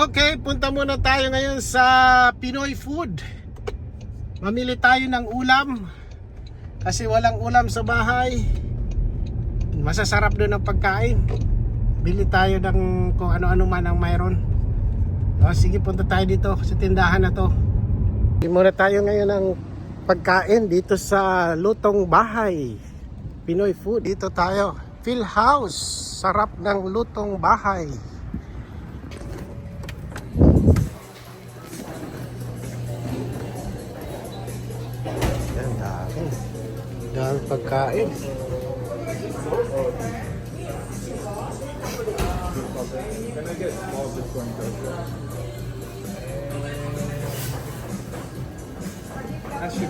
Okay, punta muna tayo ngayon sa Pinoy Food. Mamili tayo ng ulam kasi walang ulam sa bahay. Masasarap doon ang pagkain. Bili tayo ng kung ano-ano man ang mayroon. Sige, punta tayo dito sa tindahan na to. Bili muna tayo ngayon ng pagkain dito sa Lutong Bahay Pinoy Food. Dito tayo, Phil House. Sarap ng Lutong Bahay. Dahil pagkain.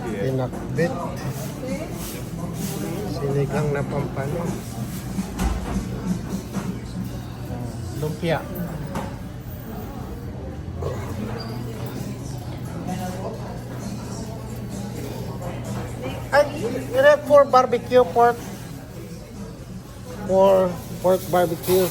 Pinakbit. Sinigang na pampano. Lumpia. You have for barbecue pork. For pork barbecue.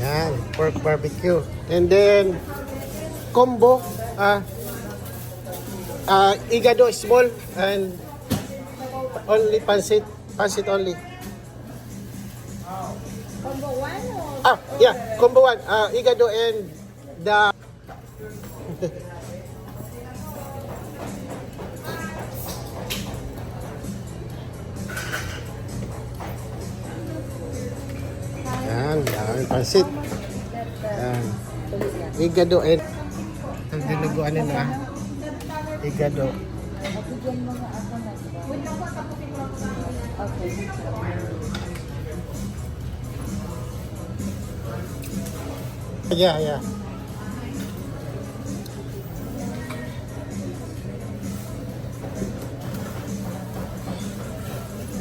Yan, pork barbecue. And then combo igado small and only pansit only. Combo 1 or? Yeah, combo 1. Igado and the yan, daming pansit. Yan. Igado and ang dinuguan nila. Igado. Bigyan mo nga ako na. Okay. Yeah.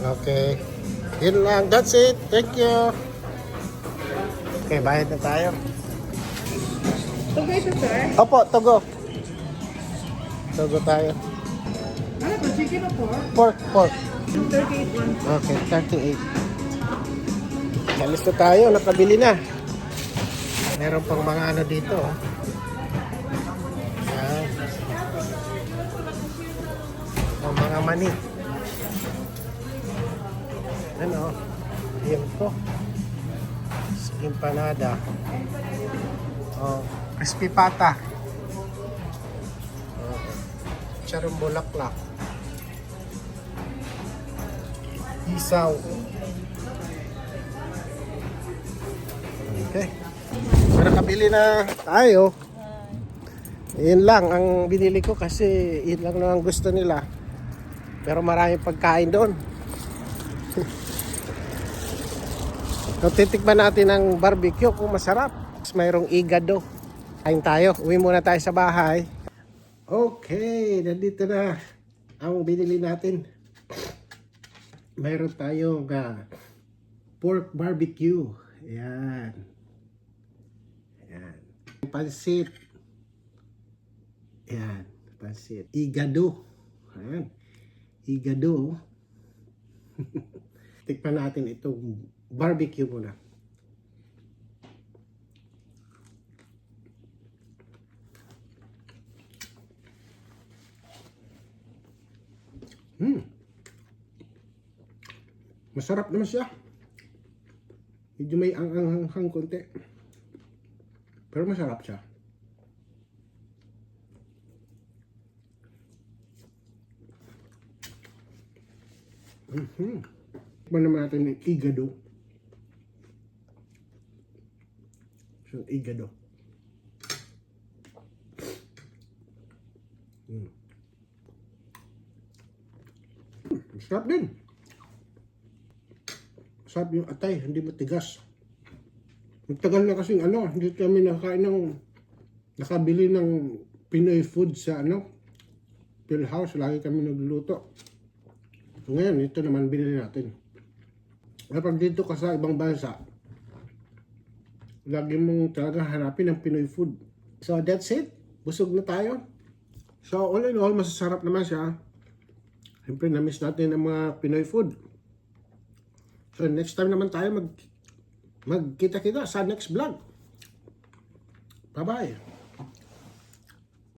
Okay. Yun lang. That's it. Thank you. Okay, bayad na tayo. Tugo ito, sir? Opo, tugo. Tugo tayo. Ano to? Chicken o pork? Pork. 38 lang. Okay, 38. Alis na tayo. Nakabili na. Meron pang mga ano dito. Yan. Ang mga mani. Ano? Tiempo. Empanada. Crispy pata. Charong bulaklak. Isaw. Okay. So nakabili na tayo. Yun lang ang binili ko kasi yun lang ang gusto nila. Pero maraming pagkain doon. So titikman natin ang barbecue kung masarap. Mayroong igado. Kain tayo. Uwi muna tayo sa bahay. Okay, nandito na ang binili natin. Mayroon tayong pork barbecue. Ayan. Pansit. Ayan, pansit. Igado. Ayan. Igado. Tikman natin itong barbecue muna. Masarap naman siya. Medyo may ang konti. Pero masarap siya. Tikman naman natin yung igado. So, igado. Masarap din. Masarap yung atay, hindi matigas. Magtagal na kasing hindi kami nakabili ng Pinoy food sa Phil House. Lagi kami nagluluto. So ngayon, ito naman binili natin. Kapag dito ka sa ibang bansa, lagi mong talaga hanapin ang Pinoy food. So that's it. Busog na tayo. So all in all, masasarap naman siya. Siyempre, na-miss natin ang mga Pinoy food. So next time naman tayo magkita-kita sa next vlog. Bye-bye.